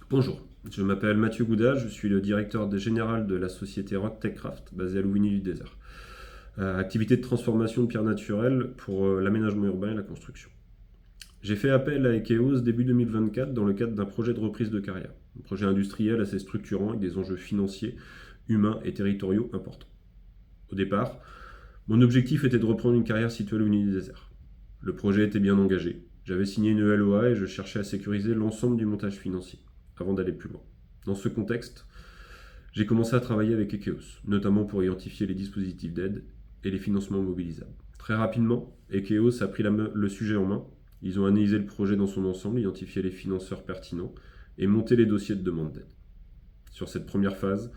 Bonjour, je m'appelle Mathieu Gouda, je suis le directeur général de la société Rocktechcraft, basée à Louvigny-du-Désert. Activité de transformation de pierres naturelles pour l'aménagement urbain et la construction. J'ai fait appel à Ekeos début 2024 dans le cadre d'un projet de reprise de carrière. Un projet industriel assez structurant avec des enjeux financiers, humains et territoriaux importants. Au départ, mon objectif était de reprendre une carrière située à Louvigny-du-Désert. Le projet était bien engagé. J'avais signé une LOA et je cherchais à sécuriser l'ensemble du montage financier avant d'aller plus loin. Dans ce contexte, j'ai commencé à travailler avec Ekeos, notamment pour identifier les dispositifs d'aide et les financements mobilisables. Très rapidement, Ekeos a pris le sujet en main. Ils ont analysé le projet dans son ensemble, identifié les financeurs pertinents et monté les dossiers de demande d'aide. Sur cette première phase,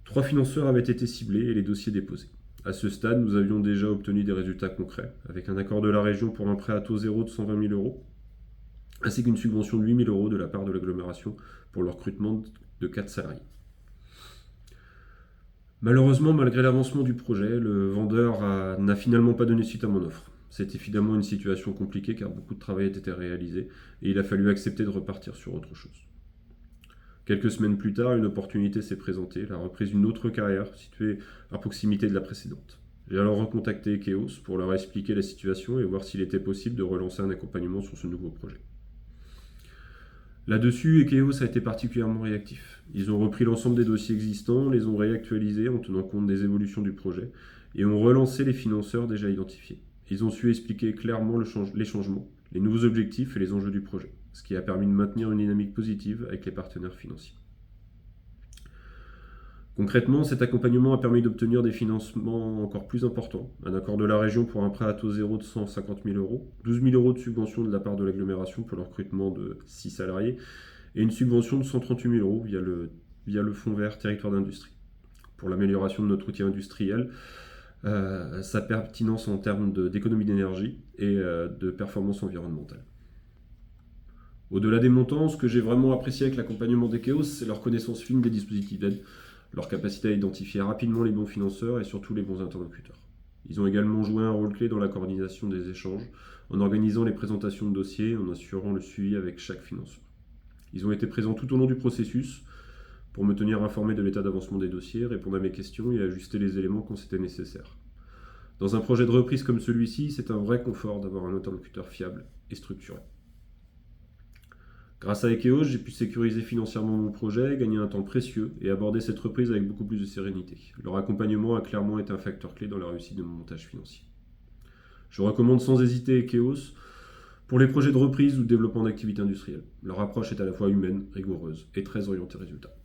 3 financeurs avaient été ciblés et les dossiers déposés. À ce stade, nous avions déjà obtenu des résultats concrets, avec un accord de la région pour un prêt à taux zéro de 120 000 euros, ainsi qu'une subvention de 8 000 euros de la part de l'agglomération pour le recrutement de 4 salariés. Malheureusement, malgré l'avancement du projet, le vendeur n'a finalement pas donné suite à mon offre. C'était finalement une situation compliquée car beaucoup de travail a été réalisé et il a fallu accepter de repartir sur autre chose. Quelques semaines plus tard, une opportunité s'est présentée, la reprise d'une autre carrière située à proximité de la précédente. J'ai alors recontacté Ekeos pour leur expliquer la situation et voir s'il était possible de relancer un accompagnement sur ce nouveau projet. Là-dessus, Ekeos a été particulièrement réactif. Ils ont repris l'ensemble des dossiers existants, les ont réactualisés en tenant compte des évolutions du projet et ont relancé les financeurs déjà identifiés. Ils ont su expliquer clairement les changements, les nouveaux objectifs et les enjeux du projet, ce qui a permis de maintenir une dynamique positive avec les partenaires financiers. Concrètement, cet accompagnement a permis d'obtenir des financements encore plus importants, un accord de la région pour un prêt à taux zéro de 150 000 euros, 12 000 euros de subvention de la part de l'agglomération pour le recrutement de 6 salariés, et une subvention de 138 000 euros via le fonds vert territoire d'industrie, pour l'amélioration de notre outil industriel, sa pertinence en termes d'économie d'énergie et de performance environnementale. Au-delà des montants, ce que j'ai vraiment apprécié avec l'accompagnement d'Ekeos, c'est leur connaissance fine des dispositifs d'aide, leur capacité à identifier rapidement les bons financeurs et surtout les bons interlocuteurs. Ils ont également joué un rôle clé dans la coordination des échanges, en organisant les présentations de dossiers et en assurant le suivi avec chaque financeur. Ils ont été présents tout au long du processus pour me tenir informé de l'état d'avancement des dossiers, répondre à mes questions et ajuster les éléments quand c'était nécessaire. Dans un projet de reprise comme celui-ci, c'est un vrai confort d'avoir un interlocuteur fiable et structuré. Grâce à Ekeos, j'ai pu sécuriser financièrement mon projet, gagner un temps précieux et aborder cette reprise avec beaucoup plus de sérénité. Leur accompagnement a clairement été un facteur clé dans la réussite de mon montage financier. Je recommande sans hésiter Ekeos pour les projets de reprise ou de développement d'activités industrielles. Leur approche est à la fois humaine, rigoureuse et très orientée résultat.